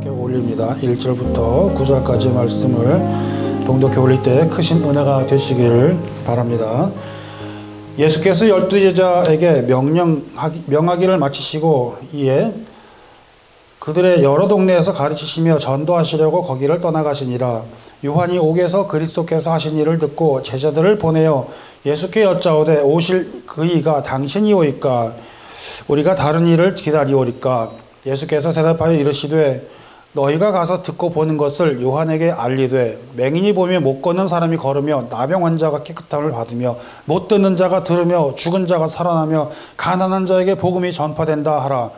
올립니다. 1절부터 9절까지 말씀을 봉독해 올릴 때 크신 은혜가 되시기를 바랍니다. 예수께서 12제자에게 명하기를 마치시고 이에 그들의 여러 동네에서 가르치시며 전도하시려고 거기를 떠나가시니라. 요한이 옥에서 그리스도께서 하신 일을 듣고 제자들을 보내어 예수께 여짜오되 오실 그이가 당신이오이까 우리가 다른 일을 기다리오리까. 예수께서 대답하여 이르시되 너희가 가서 듣고 보는 것을 요한에게 알리되 맹인이 보며 못 걷는 사람이 걸으며 나병 환자가 깨끗함을 받으며 못 듣는 자가 들으며 죽은 자가 살아나며 가난한 자에게 복음이 전파된다 하라.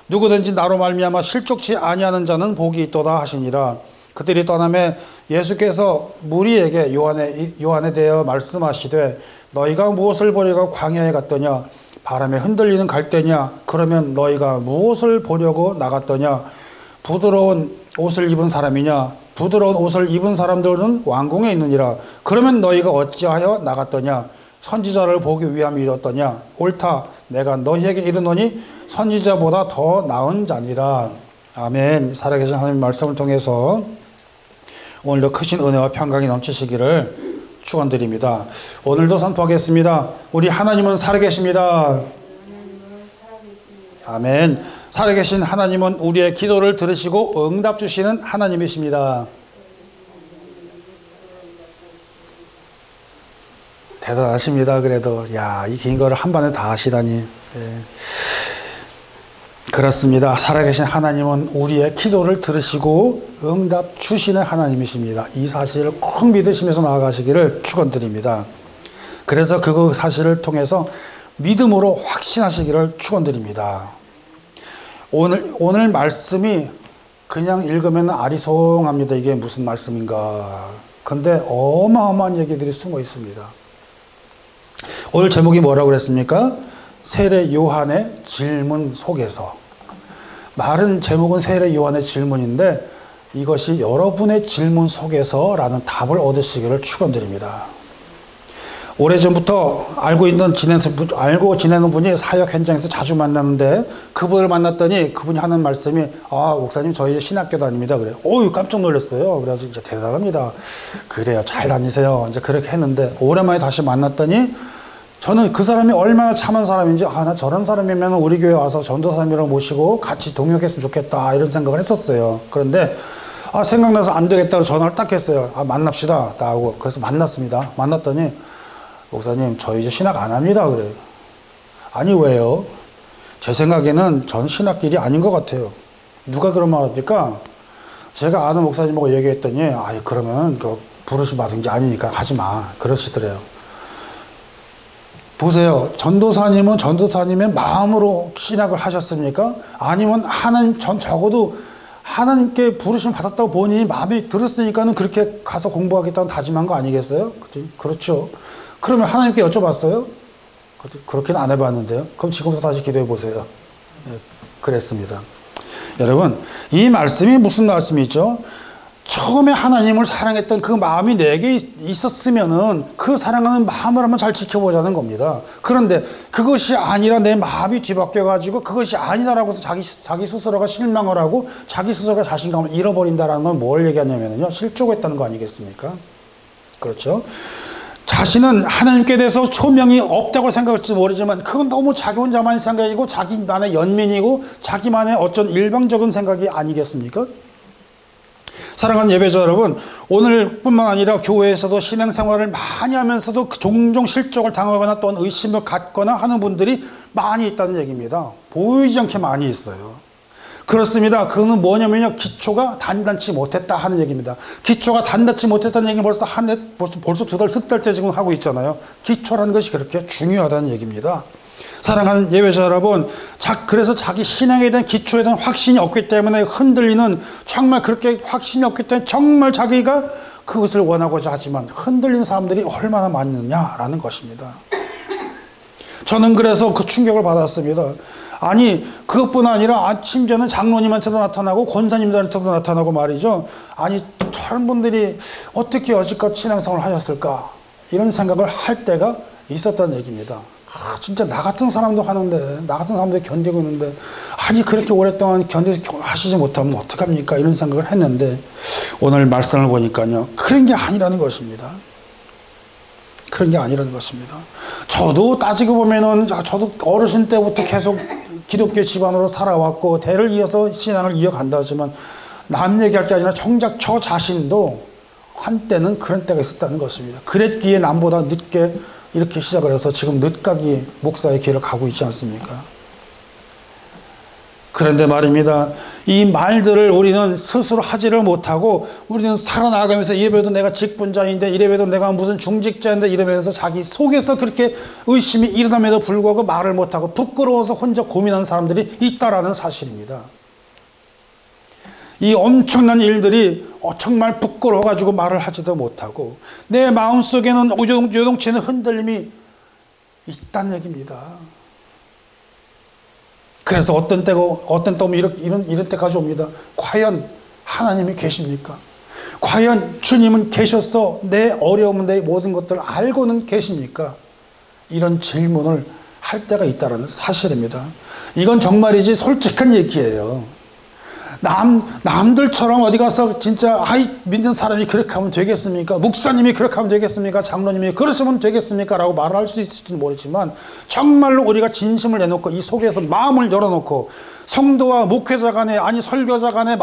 누구든지 나로 말미암아 실족치 아니하는 자는 복이 있도다 하시니라. 그들이 떠나매 예수께서 무리에게 요한에 대하여 말씀하시되 너희가 무엇을 보려고 광야에 갔더냐? 바람에 흔들리는 갈대냐? 그러면 너희가 무엇을 보려고 나갔더냐? 부드러운 옷을 입은 사람이냐? 부드러운 옷을 입은 사람들은 왕궁에 있느니라. 그러면 너희가 어찌하여 나갔더냐? 선지자를 보기 위함이었더냐? 옳다. 내가 너희에게 이르노니 선지자보다 더 나은 자니라. 아멘. 살아계신 하나님 말씀을 통해서 오늘도 크신 은혜와 평강이 넘치시기를 축원드립니다. 오늘도 선포하겠습니다. 우리 하나님은 살아계십니다. 아멘. 살아계신 하나님은 우리의 기도를 들으시고 응답 주시는 하나님이십니다. 대단하십니다. 그래도 이 긴 거를 한 번에 다 하시다니. 예. 그렇습니다. 살아계신 하나님은 우리의 기도를 들으시고 응답 주시는 하나님이십니다. 이 사실을 꼭 믿으시면서 나아가시기를 축원드립니다. 그래서 그 사실을 통해서 믿음으로 확신하시기를 축원드립니다. 오늘 말씀이 그냥 읽으면 아리송합니다. 이게 무슨 말씀인가. 근데 어마어마한 얘기들이 숨어 있습니다. 오늘 제목이 뭐라고 그랬습니까? 세례 요한의 질문 속에서. 말은 제목은 세례 요한의 질문인데 이것이 여러분의 질문 속에서라는 답을 얻으시기를 축원드립니다. 오래전부터 알고 지내는 분이 사역 현장에서 자주 만났는데 그분을 만났더니 그분이 하는 말씀이 목사님 저희 신학교 다닙니다. 그래요. 깜짝 놀랐어요. 그래서 진짜 대단합니다. 그래요. 잘 다니세요. 이제 그렇게 했는데 오랜만에 다시 만났더니 저는 그 사람이 얼마나 참한 사람인지 나 저런 사람이면 우리 교회 와서 전도사님이랑 모시고 같이 동역했으면 좋겠다 이런 생각을 했었어요. 그런데 생각나서 안 되겠다고 전화를 딱 했어요. 만납시다 하고. 그래서 만났습니다. 만났더니 목사님 저 이제 신학 안 합니다. 그래요. 아니 왜요? 제 생각에는 전 신학길이 아닌 것 같아요. 누가 그런 말 합니까? 제가 아는 목사님하고 얘기했더니 그러면 부르심 받은 게 아니니까 하지 마 그러시더래요. 보세요. 전도사님은 전도사님의 마음으로 신학을 하셨습니까? 아니면 적어도 하나님께 부르심 받았다고 본인이 마음이 들었으니까는 그렇게 가서 공부하겠다고 다짐한 거 아니겠어요? 그렇죠. 그러면 하나님께 여쭤봤어요? 그렇게는 안 해봤는데요. 그럼 지금부터 다시 기도해 보세요. 그랬습니다. 여러분, 이 말씀이 무슨 말씀이죠? 처음에 하나님을 사랑했던 그 마음이 내게 있었으면은 그 사랑하는 마음을 한번 잘 지켜보자는 겁니다. 그런데 그것이 아니라 내 마음이 뒤바뀌어가지고 그것이 아니다라고 해서 자기 스스로가 실망을 하고 자기 스스로가 자신감을 잃어버린다라는 건 뭘 얘기하냐면요. 실족했다는 거 아니겠습니까? 그렇죠? 자신은 하나님께 대해서 소명이 없다고 생각할지 모르지만 그건 너무 자기 혼자만의 생각이고 자기만의 연민이고 자기만의 어쩐 일방적인 생각이 아니겠습니까? 사랑하는 예배자 여러분, 오늘뿐만 아니라 교회에서도 신앙생활을 많이 하면서도 종종 실족을 당하거나 또는 의심을 갖거나 하는 분들이 많이 있다는 얘기입니다. 보이지 않게 많이 있어요. 그렇습니다. 그거는 뭐냐면요, 기초가 단단치 못했다 하는 얘기입니다. 기초가 단단치 못했다는 얘기는 벌써 두 달, 석 달째 지금 하고 있잖아요. 기초라는 것이 그렇게 중요하다는 얘기입니다. 사랑하는 예배자 여러분, 그래서 자기 신앙에 대한 기초에 대한 확신이 없기 때문에 흔들리는, 정말 그렇게 확신이 없기 때문에 정말 자기가 그것을 원하고자 하지만 흔들리는 사람들이 얼마나 많느냐라는 것입니다. 저는 그래서 그 충격을 받았습니다. 아니, 그것뿐 아니라 심지어는 장로님한테도 나타나고 권사님들한테도 나타나고 말이죠. 아니, 저런 분들이 어떻게 여지껏 신앙생활을 하셨을까? 이런 생각을 할 때가 있었다는 얘기입니다. 아, 진짜 나 같은 사람도 하는데, 나 같은 사람도 견디고 있는데, 아니, 그렇게 오랫동안 하시지 못하면 어떡합니까? 이런 생각을 했는데, 오늘 말씀을 보니까요, 그런 게 아니라는 것입니다. 그런 게 아니라는 것입니다. 저도 따지고 보면은, 저도 어르신 때부터 계속 기독교 집안으로 살아왔고, 대를 이어서 신앙을 이어간다 하지만, 남 얘기할 게 아니라 정작 저 자신도 한때는 그런 때가 있었다는 것입니다. 그랬기에 남보다 늦게 이렇게 시작을 해서 지금 늦가기 목사의 길을 가고 있지 않습니까? 그런데 말입니다. 이 말들을 우리는 스스로 하지를 못하고 우리는 살아나가면서 이래봬도 내가 직분자인데 이래봬도 내가 무슨 중직자인데 이러면서 자기 속에서 그렇게 의심이 일어남에도 불구하고 말을 못하고 부끄러워서 혼자 고민하는 사람들이 있다라는 사실입니다. 이 엄청난 일들이 정말 부끄러워가지고 말을 하지도 못하고 내 마음속에는 요동치는 흔들림이 있다는 얘기입니다. 그래서 어떤 때가 오면 이런 때까지 옵니다. 과연 하나님이 계십니까? 과연 주님은 계셔서 내 어려움, 내 모든 것들을 알고는 계십니까? 이런 질문을 할 때가 있다는 사실입니다. 이건 정말이지 솔직한 얘기예요. 남들처럼 어디 가서 진짜 믿는 사람이 그렇게 하면 되겠습니까? 목사님이 그렇게 하면 되겠습니까? 장로님이 그러시면 되겠습니까? 라고 말을 할 수 있을지는 모르지만 정말로 우리가 진심을 내놓고 이 속에서 마음을 열어놓고 성도와 목회자 간에 아니 설교자 간에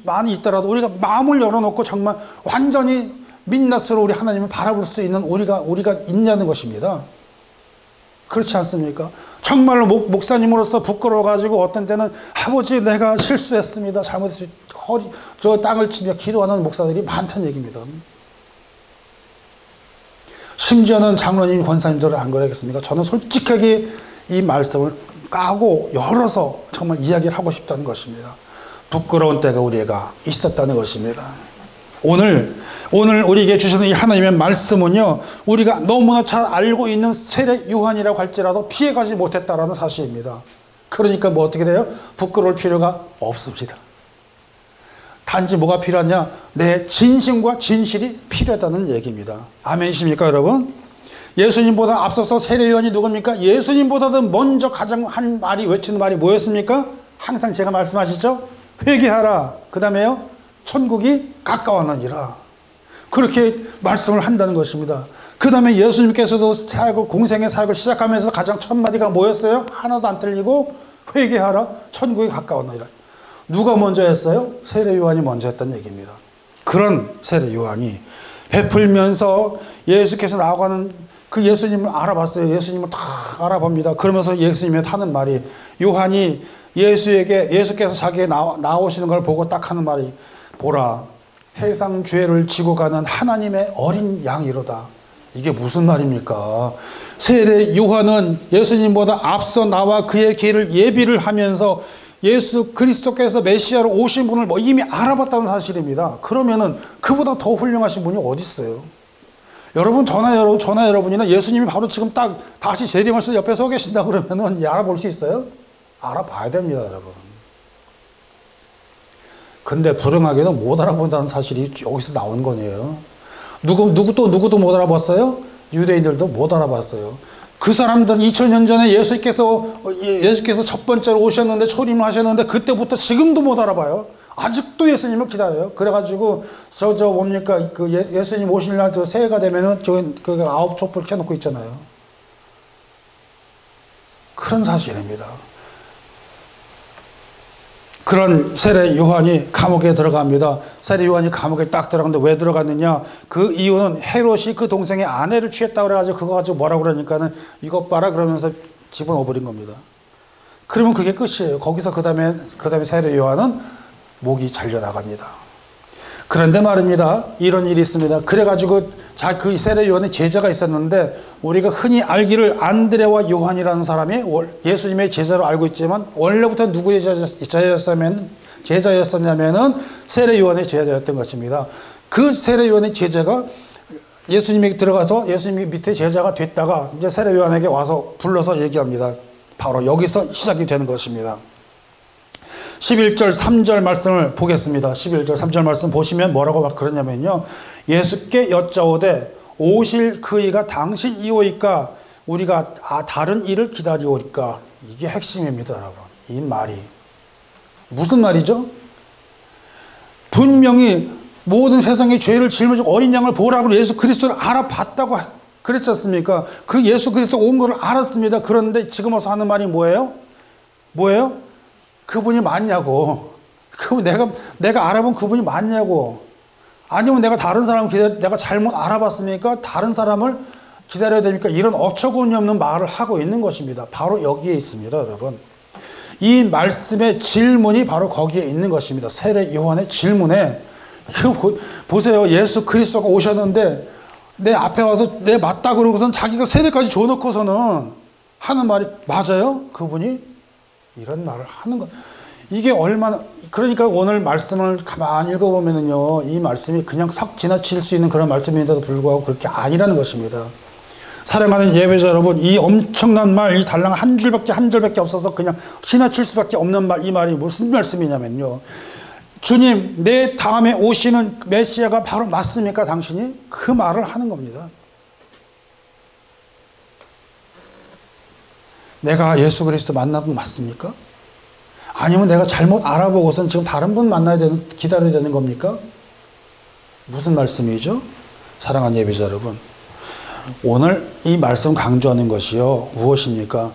많이 있더라도 우리가 마음을 열어놓고 정말 완전히 민낯으로 우리 하나님을 바라볼 수 있는 우리가 있냐는 것입니다. 그렇지 않습니까? 정말로 목사님으로서 부끄러워가지고 어떤 때는 아버지 내가 실수했습니다. 잘못했습니다. 저 땅을 치며 기도하는 목사들이 많다는 얘기입니다. 심지어는 장로님, 권사님들은 안 그러겠습니까? 저는 솔직하게 이 말씀을 까고 열어서 정말 이야기를 하고 싶다는 것입니다. 부끄러운 때가 우리가 있었다는 것입니다. 오늘 우리에게 주시는 이 하나님의 말씀은요, 우리가 너무나 잘 알고 있는 세례 요한이라고 할지라도 피해가지 못했다라는 사실입니다. 그러니까 뭐 어떻게 돼요? 부끄러울 필요가 없습니다. 단지 뭐가 필요하냐? 내 진심과 진실이 필요하다는 얘기입니다. 아멘이십니까, 여러분? 예수님보다 앞서서 세례 요한이 누굽니까? 예수님보다도 먼저 가장 외치는 말이 뭐였습니까? 항상 제가 말씀하시죠? 회개하라. 그 다음에요, 천국이 가까웠느니라. 그렇게 말씀을 한다는 것입니다. 그 다음에 예수님께서도 공생의 사역을 시작하면서 가장 첫 마디가 뭐였어요? 하나도 안 틀리고 회개하라, 천국이 가까웠느니라. 누가 먼저 했어요? 세례 요한이 먼저 했다는 얘기입니다. 그런 세례 요한이 베풀면서 예수께서 나아가는 그 예수님을 알아봤어요. 예수님을 다 알아봅니다. 그러면서 예수님이 하는 말이, 요한이 예수께서 자기에게 나오시는 걸 보고 딱 하는 말이, 보라, 세상 죄를 지고 가는 하나님의 어린 양이로다. 이게 무슨 말입니까? 세례 요한은 예수님보다 앞서 나와 그의 길을 예비를 하면서 예수 그리스도께서 메시아로 오신 분을 이미 알아봤다는 사실입니다. 그러면은 그보다 더 훌륭하신 분이 어디 있어요? 여러분, 저나 여러분이나 예수님이 바로 지금 딱 다시 재림하셔서 옆에 서 계신다 그러면은 알아볼 수 있어요? 알아봐야 됩니다, 여러분. 근데 불행하게도 못 알아본다는 사실이 여기서 나온 거네요. 누구도 못 알아봤어요? 유대인들도 못 알아봤어요. 그 사람들은 2000년 전에 예수께서 첫 번째로 오셨는데, 초림을 하셨는데, 그때부터 지금도 못 알아봐요. 아직도 예수님을 기다려요. 그래가지고, 뭡니까? 예수님 오실 날 새해가 되면은, 아홉 촛불 켜놓고 있잖아요. 그런 사실입니다. 그런 세례 요한이 감옥에 들어갑니다. 세례 요한이 감옥에 딱 들어갔는데 왜 들어갔느냐? 그 이유는 헤롯이 그 동생의 아내를 취했다고 그래가지고 그거 가지고 뭐라고 그러니까는 이것 봐라 그러면서 집어넣어 버린 겁니다. 그러면 그게 끝이에요. 거기서 그 다음에 세례 요한은 목이 잘려나갑니다. 그런데 말입니다. 이런 일이 있습니다. 그래가지고 그 세례 요한의 제자가 있었는데, 우리가 흔히 알기를 안드레와 요한이라는 사람이 예수님의 제자로 알고 있지만, 원래부터 누구의 제자였었냐면은 세례 요한의 제자였던 것입니다. 그 세례 요한의 제자가 예수님에게 들어가서 예수님 밑에 제자가 됐다가 이제 세례 요한에게 와서 불러서 얘기합니다. 바로 여기서 시작이 되는 것입니다. 11절 3절 말씀을 보겠습니다. 11절 3절 말씀 보시면 뭐라고 그러냐면요, 예수께 여짜오되 오실 그이가 당신이오이까 우리가 다른 일을 기다리오리까. 이게 핵심입니다, 여러분. 이 말이 무슨 말이죠? 분명히 모든 세상의 죄를 짊어지고 어린 양을 보라고 예수 그리스도를 알아봤다고 그랬지 않습니까? 그 예수 그리스도 온 것을 알았습니다. 그런데 지금 와서 하는 말이 뭐예요? 뭐예요? 그분이 맞냐고. 내가 알아본 그분이 맞냐고. 아니면 내가 다른 사람을 내가 잘못 알아봤습니까? 다른 사람을 기다려야 됩니까? 이런 어처구니 없는 말을 하고 있는 것입니다. 바로 여기에 있습니다, 여러분. 이 말씀의 질문이 바로 거기에 있는 것입니다. 세례 요한의 질문에 보세요. 예수 그리스도가 오셨는데 내 앞에 와서 내 맞다 그러고선 자기가 세례까지 줘놓고서는 하는 말이 맞아요? 그분이? 이런 말을 하는 것. 이게 얼마나, 그러니까 오늘 말씀을 가만히 읽어보면은요, 이 말씀이 그냥 싹 지나칠 수 있는 그런 말씀인데도 불구하고 그렇게 아니라는 것입니다. 사랑하는 예배자 여러분, 이 엄청난 말, 이 달랑 한 줄밖에 없어서 그냥 지나칠 수밖에 없는 말, 이 말이 무슨 말씀이냐면요. 주님, 내 다음에 오시는 메시아가 바로 맞습니까, 당신이? 그 말을 하는 겁니다. 내가 예수 그리스도 만나면 맞습니까? 아니면 내가 잘못 알아보고선 지금 다른 분 기다려야 되는 겁니까? 무슨 말씀이죠? 사랑하는 예배자 여러분, 오늘 이 말씀 강조하는 것이요, 무엇입니까?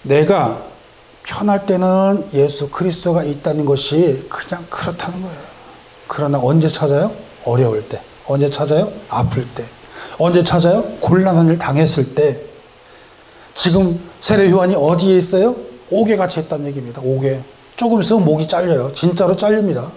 내가 편할 때는 예수 그리스도가 있다는 것이 그냥 그렇다는 거예요. 그러나 언제 찾아요? 어려울 때. 언제 찾아요? 아플 때. 언제 찾아요? 곤란한 일 당했을 때. 지금 세례 요한이 어디에 있어요? 옥에같이 했다는 얘기입니다. 옥에. 조금 있으면 목이 잘려요. 진짜로 잘립니다.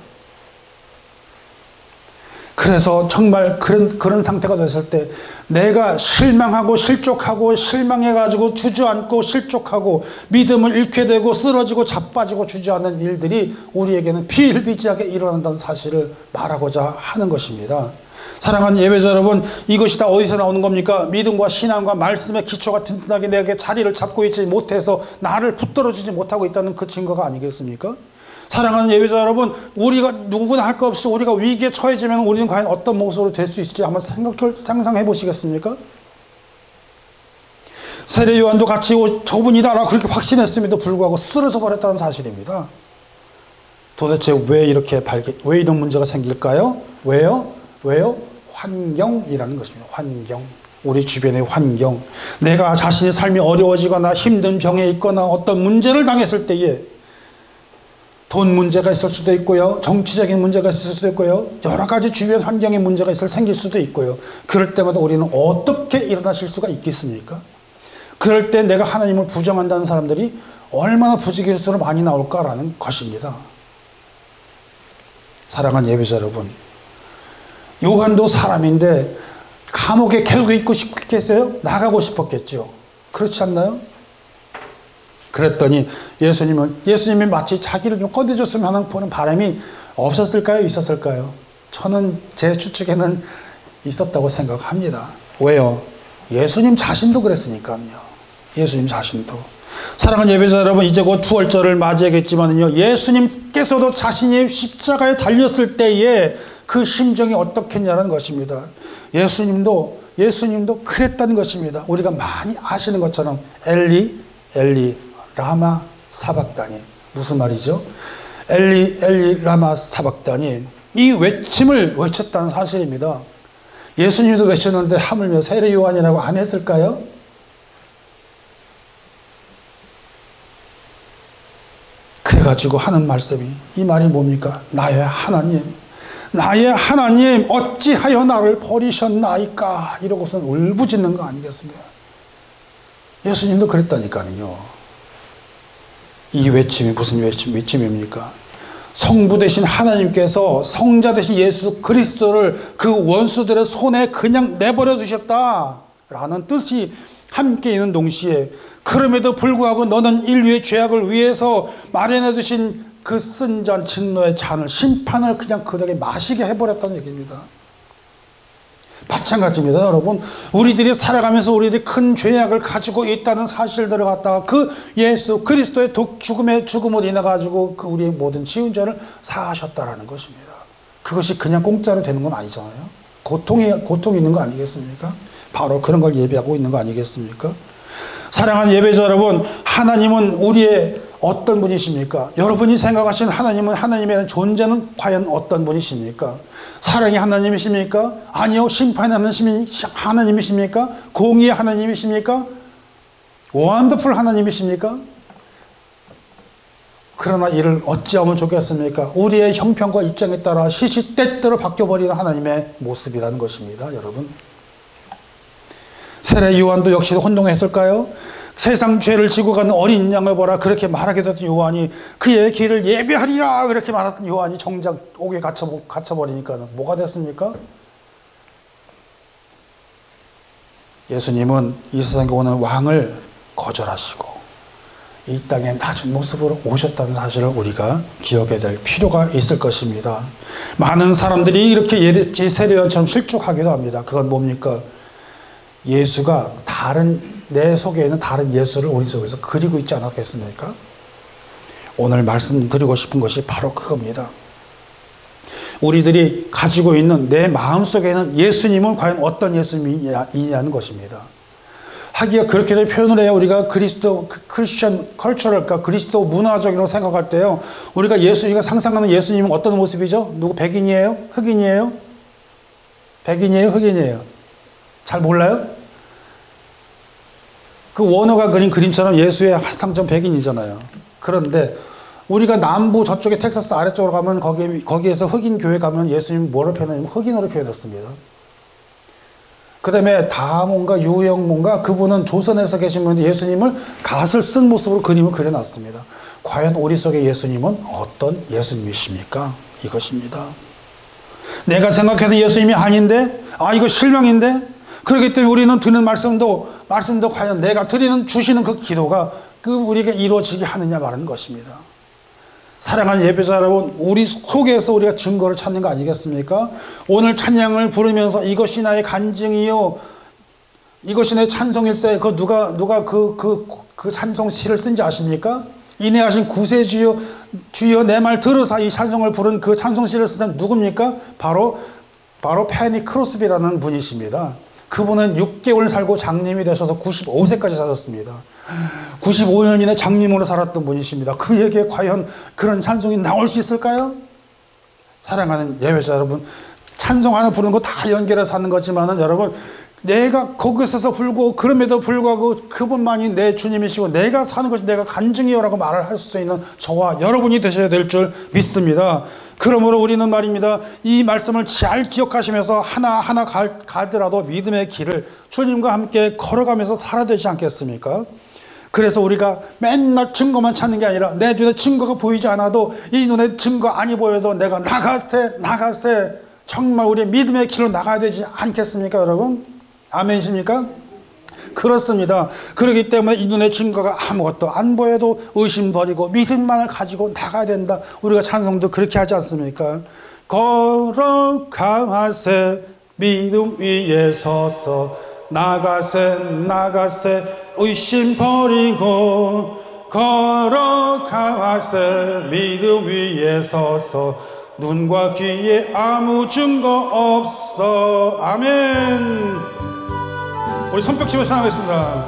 그래서 정말 그런 상태가 됐을 때 내가 실망하고 실족하고 실망해가지고 주저앉고 실족하고 믿음을 잃게 되고 쓰러지고 자빠지고 주저앉는 일들이 우리에게는 비일비재하게 일어난다는 사실을 말하고자 하는 것입니다. 사랑하는 예배자 여러분, 이것이 다 어디서 나오는 겁니까? 믿음과 신앙과 말씀의 기초가 튼튼하게 내게 자리를 잡고 있지 못해서 나를 붙들어주지 못하고 있다는 그 증거가 아니겠습니까? 사랑하는 예배자 여러분, 우리가 누구나 할 것 없이 우리가 위기에 처해지면 우리는 과연 어떤 모습으로 될 수 있을지 한번 상상해 보시겠습니까? 세례 요한도 같이 저분이다라고 그렇게 확신했음에도 불구하고 쓰러져 버렸다는 사실입니다. 도대체 왜 이런 문제가 생길까요? 왜요? 환경이라는 것입니다. 환경. 우리 주변의 환경. 내가 자신의 삶이 어려워지거나 힘든 병에 있거나 어떤 문제를 당했을 때에 돈 문제가 있을 수도 있고요. 정치적인 문제가 있을 수도 있고요. 여러 가지 주변 환경의 문제가 생길 수도 있고요. 그럴 때마다 우리는 어떻게 일어나실 수가 있겠습니까? 그럴 때 내가 하나님을 부정한다는 사람들이 얼마나 부지기수로 많이 나올까라는 것입니다. 사랑하는 예배자 여러분, 요한도 사람인데 감옥에 계속 있고 싶겠어요? 나가고 싶었겠죠. 그렇지 않나요? 그랬더니 예수님이 마치 자기를 좀 꺼내줬으면 하는 보는 바람이 없었을까요? 있었을까요? 저는 제 추측에는 있었다고 생각합니다. 왜요? 예수님 자신도 그랬으니까요. 예수님 자신도. 사랑하는 예배자 여러분, 이제 곧 부활절을 맞이하겠지만요, 예수님께서도 자신이 십자가에 달렸을 때에 그 심정이 어떻겠냐는 것입니다. 예수님도 그랬다는 것입니다. 우리가 많이 아시는 것처럼 엘리 라마 사박다니. 무슨 말이죠? 엘리 라마 사박다니. 이 외침을 외쳤다는 사실입니다. 예수님도 외쳤는데 하물며 세례 요한이라고 안 했을까요? 그래가지고 하는 말씀이, 이 말이 뭡니까? 나의 하나님 어찌하여 나를 버리셨나이까? 이러고선 울부짖는 거 아니겠습니까? 예수님도 그랬다니까요. 이 외침이 무슨 외침입니까? 성부 되신 하나님께서 성자 되신 예수 그리스도를 그 원수들의 손에 그냥 내버려 두셨다라는 뜻이 함께 있는 동시에, 그럼에도 불구하고 너는 인류의 죄악을 위해서 마련해 두신 그 쓴 잔, 진노의 잔을, 심판을 그냥 그들에게 마시게 해버렸다는 얘기입니다. 마찬가지입니다, 여러분. 우리들이 살아가면서 우리들이 큰 죄악을 가지고 있다는 사실들을 갖다가 그 예수 그리스도의 죽음으로 인해 가지고 그 우리의 모든 지은 죄를 사하셨다라는 것입니다. 그것이 그냥 공짜로 되는 건 아니잖아요. 고통이 있는 거 아니겠습니까? 바로 그런 걸 예배하고 있는 거 아니겠습니까? 사랑하는 예배자 여러분, 하나님은 우리의 어떤 분이십니까? 여러분이 생각하시는 하나님은, 하나님의 존재는 과연 어떤 분이십니까? 사랑의 하나님이십니까? 아니요. 심판의 하나님이십니까? 공의의 하나님이십니까? 원더풀 하나님이십니까? 그러나 이를 어찌하면 좋겠습니까? 우리의 형편과 입장에 따라 시시때때로 바뀌어버리는 하나님의 모습이라는 것입니다, 여러분. 세례 요한도 역시 혼동했을까요? 세상 죄를 지고 가는 어린 양을 보라 그렇게 말하게 됐던 요한이 그의 길을 예배하리라 그렇게 말했던 요한이 정작 옥에 갇혀버리니까 뭐가 됐습니까? 예수님은 이 세상에 오는 왕을 거절하시고 이 땅에 낮은 모습으로 오셨다는 사실을 우리가 기억해야 될 필요가 있을 것입니다. 많은 사람들이 이렇게 세례요한처럼 실족하기도 합니다. 그건 뭡니까? 예수가 내 속에 있는 다른 예수를 우리 속에서 그리고 있지 않았겠습니까? 오늘 말씀드리고 싶은 것이 바로 그겁니다. 우리들이 가지고 있는 내 마음속에는 예수님은 과연 어떤 예수님이냐는 것입니다. 하기가 그렇게 표현을 해야 우리가 크리스천 컬처럴까 그리스도 문화적으로 생각할 때요. 우리가 상상하는 예수님은 어떤 모습이죠? 누구 백인이에요? 흑인이에요? 백인이에요? 흑인이에요? 잘 몰라요? 그 워너가 그린 그림처럼 예수의 상점 백인이잖아요. 그런데 우리가 남부 저쪽에 텍사스 아래쪽으로 가면 거기에서 흑인 교회 가면 예수님 뭐로 표현하냐면 흑인으로 표현했습니다. 그 다음에 다몬가 유영몬가 그분은 조선에서 계신 분인데 예수님을 갓을 쓴 모습으로 그림을 그려놨습니다. 과연 우리 속의 예수님은 어떤 예수님이십니까? 이것입니다. 내가 생각해도 예수님이 아닌데 이거 실망인데 그렇기 때문에 우리는 드는 말씀도 과연 내가 주시는 그 기도가 우리에게 이루어지게 하느냐 말하는 것입니다. 사랑하는 예배자 여러분, 우리 속에서 우리가 증거를 찾는 거 아니겠습니까? 오늘 찬양을 부르면서 이것이 나의 간증이요, 이것이 내 찬송일세. 누가 그 찬송 시를 쓴지 아십니까? 인내하신 구세주여 주여 내 말 들으사 이 찬송을 부른 그 찬송 시를 쓴 사람 누굽니까? 바로 페니 크로스비라는 분이십니다. 그분은 6개월 살고 장님이 되셔서 95세까지 사셨습니다. 95년이나 장님으로 살았던 분이십니다. 그에게 과연 그런 찬송이 나올 수 있을까요? 사랑하는 예배자 여러분, 찬송 하나 부르는 거 다 연결해서 하는 거지만은 여러분, 내가 거기서 불고 그럼에도 불구하고 그분만이 내 주님이시고 내가 사는 것이 내가 간증이요라고 말을 할 수 있는 저와 여러분이 되셔야 될 줄 믿습니다. 그러므로 우리는 말입니다. 이 말씀을 잘 기억하시면서 하나하나 가더라도 믿음의 길을 주님과 함께 걸어가면서 살아야 되지 않겠습니까? 그래서 우리가 맨날 증거만 찾는 게 아니라 내 눈에 증거가 보이지 않아도 이 눈에 증거 아니 보여도 내가 나가세 정말 우리의 믿음의 길로 나가야 되지 않겠습니까, 여러분? 아멘이십니까? 그렇습니다. 그렇기 때문에 이 눈의 증거가 아무것도 안 보여도 의심 버리고 믿음만을 가지고 나가야 된다. 우리가 찬송도 그렇게 하지 않습니까? 걸어가세 믿음 위에 서서 나가세 의심 버리고 걸어가세 믿음 위에 서서 눈과 귀에 아무 증거 없어. 아멘. 우리 손뼉 치고 찬양하겠습니다.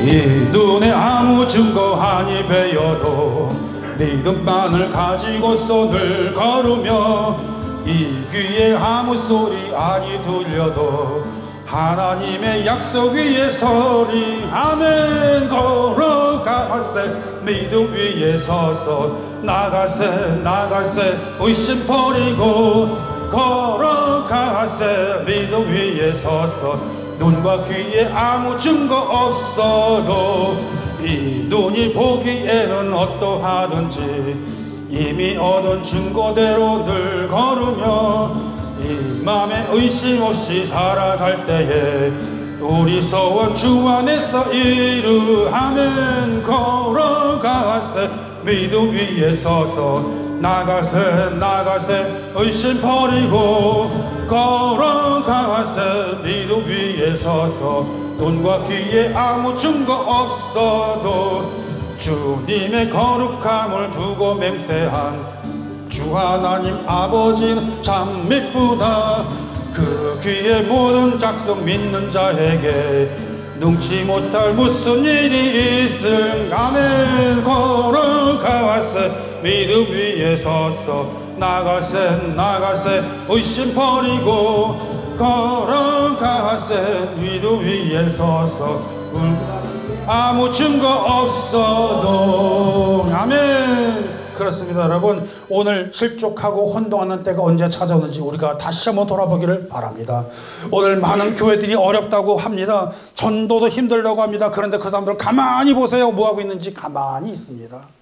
이 눈에 아무 증거 아니 베어도 믿음만을 가지고 손을 걸으며 이 귀에 아무 소리 아니 들려도 하나님의 약속 위에 서리. 아멘. 걸어가세 믿음 위에 서서 나가세 의심 버리고 걸어가세 믿음 위에 서서 눈과 귀에 아무 증거 없어도 이 눈이 보기에는 어떠하든지 이미 얻은 증거대로 늘 걸으며 이 맘에 의심 없이 살아갈 때에 우리 소원 주 안에서 이루하면 걸어가세 믿음 위에 서서 나가세 의심 버리고 걸어가세 믿음 위에 서서 눈과 귀에 아무 증거 없어도 주님의 거룩함을 두고 맹세한 주 하나님 아버지는 참 미쁘다. 그 귀에 모든 작성 믿는 자에게 능치 못할 무슨 일이 있음. 아멘. 걸어가세 믿음 위에 서서 나가세 나가세 의심 버리고 걸어가세 믿음 위에 서서 아무 증거 없어도. 아멘. 그렇습니다. 여러분, 오늘 실족하고 혼동하는 때가 언제 찾아오는지 우리가 다시 한번 돌아보기를 바랍니다. 오늘 많은 교회들이 어렵다고 합니다. 전도도 힘들다고 합니다. 그런데 그 사람들 가만히 보세요. 뭐하고 있는지 가만히 있습니다.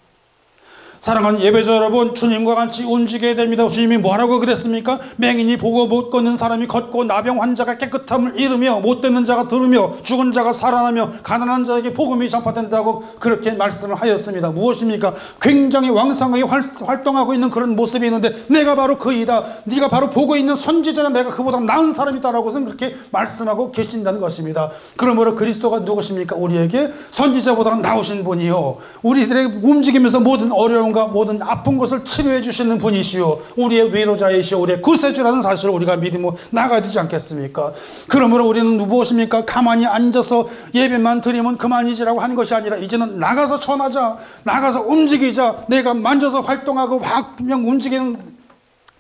사랑하는 예배자 여러분, 주님과 같이 움직여야 됩니다. 주님이 뭐라고 그랬습니까? 맹인이 보고 못 걷는 사람이 걷고 나병 환자가 깨끗함을 잃으며 못 듣는 자가 들으며 죽은 자가 살아나며 가난한 자에게 복음이 전파된다고 그렇게 말씀을 하였습니다. 무엇입니까? 굉장히 왕성하게 활동하고 있는 그런 모습이 있는데 내가 바로 그이다. 네가 바로 보고 있는 선지자냐. 내가 그보다 나은 사람이다라고서 그렇게 말씀하고 계신다는 것입니다. 그러므로 그리스도가 누구십니까? 우리에게 선지자보다 나으신 분이요, 우리들의 움직이면서 모든 어려움 모든 아픈 것을 치료해 주시는 분이시오, 우리의 위로자이시오, 우리의 구세주라는 사실을 우리가 믿으며 나가야 되지 않겠습니까? 그러므로 우리는 무엇입니까? 가만히 앉아서 예배만 드리면 그만이지라고 하는 것이 아니라 이제는 나가서 전하자, 나가서 움직이자. 내가 만져서 활동하고 막 그냥 움직이는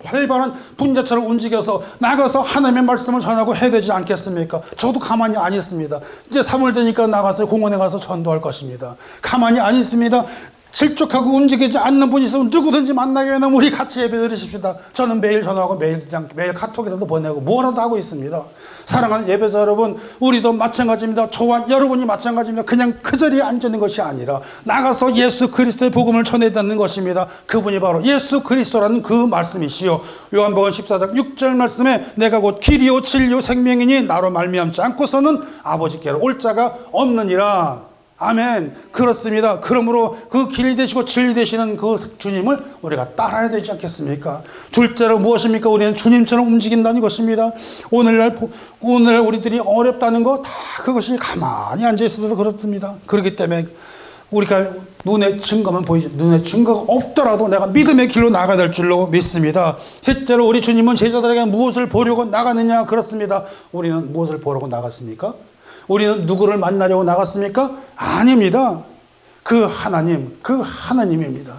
활발한 분자처럼 움직여서 나가서 하나님의 말씀을 전하고 해야 되지 않겠습니까? 저도 가만히 안 있습니다. 이제 3월 되니까 나가서 공원에 가서 전도할 것입니다. 가만히 안 있습니다. 실족하고 움직이지 않는 분이 있으면 누구든지 만나게 하면 우리 같이 예배 드리십시다. 저는 매일 전화하고 매일 카톡이라도 보내고 뭐라도 하고 있습니다. 사랑하는 예배자 여러분, 우리도 마찬가지입니다. 저와 여러분이 마찬가지입니다. 그냥 그 자리에 앉아 있는 것이 아니라 나가서 예수 그리스도의 복음을 전해드리는 것입니다. 그분이 바로 예수 그리스도라는 그 말씀이시요, 요한복음 14장 6절 말씀에 내가 곧 길이요 진리요 생명이니 나로 말미암지 않고서는 아버지께로 올 자가 없느니라. 아멘. 그렇습니다. 그러므로 그 길이 되시고 진리 되시는 그 주님을 우리가 따라야 되지 않겠습니까? 둘째로 무엇입니까? 우리는 주님처럼 움직인다는 것입니다. 오늘 우리들이 어렵다는 거 다 그것이 가만히 앉아 있어도 그렇습니다. 그렇기 때문에 우리가 눈에 증거만 보이죠. 눈에 증거가 없더라도 내가 믿음의 길로 나가야 될 줄로 믿습니다. 셋째로 우리 주님은 제자들에게 무엇을 보려고 나가느냐? 그렇습니다. 우리는 무엇을 보려고 나갔습니까? 우리는 누구를 만나려고 나갔습니까? 아닙니다. 그 하나님입니다.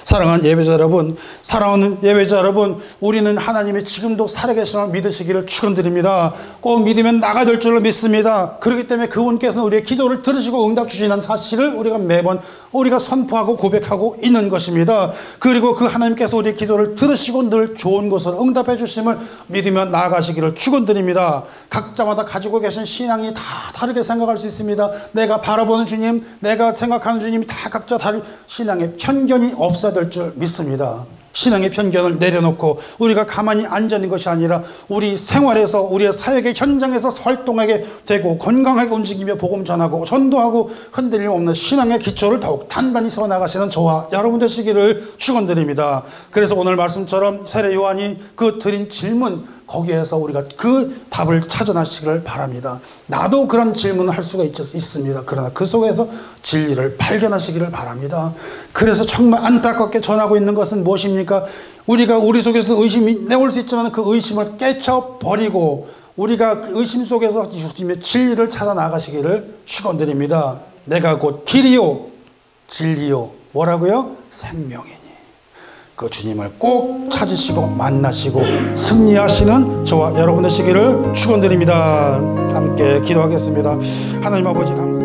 사랑하는 예배자 여러분, 사랑하는 예배자 여러분, 우리는 하나님이 지금도 살아계심을 믿으시기를 축원드립니다. 꼭 믿으면 나가 될 줄로 믿습니다. 그렇기 때문에 그분께서는 우리의 기도를 들으시고 응답 주시는 사실을 우리가 매번 우리가 선포하고 고백하고 있는 것입니다. 그리고 그 하나님께서 우리의 기도를 들으시고 늘 좋은 것을 응답해 주심을 믿으며 나아가시기를 축원드립니다. 각자마다 가지고 계신 신앙이 다 다르게 생각할 수 있습니다. 내가 바라보는 주님, 내가 생각하는 주님이 다 각자 다른 신앙의 편견이 없어야 될 줄 믿습니다. 신앙의 편견을 내려놓고 우리가 가만히 앉아 있는 것이 아니라 우리 생활에서, 우리의 사역의 현장에서 활동하게 되고 건강하게 움직이며 복음 전하고 전도하고 흔들림 없는 신앙의 기초를 더욱 단단히 세워나가시는 저와 여러분 되시기를 축원드립니다. 그래서 오늘 말씀처럼 세례 요한이 그 드린 질문, 거기에서 우리가 그 답을 찾아나시기를 바랍니다. 나도 그런 질문을 할 수가 있습니다. 그러나 그 속에서 진리를 발견하시기를 바랍니다. 그래서 정말 안타깝게 전하고 있는 것은 무엇입니까? 우리가 우리 속에서 의심이 내올 수 있지만 그 의심을 깨쳐버리고 우리가 그 의심 속에서 주님의 진리를 찾아 나가시기를 축원드립니다. 내가 곧 길이요 진리요 뭐라고요? 생명이니. 그 주님을 꼭 찾으시고 만나시고 승리하시는 저와 여러분 되시기를 축원드립니다. 함께 기도하겠습니다. 하나님 아버지 감사합니다.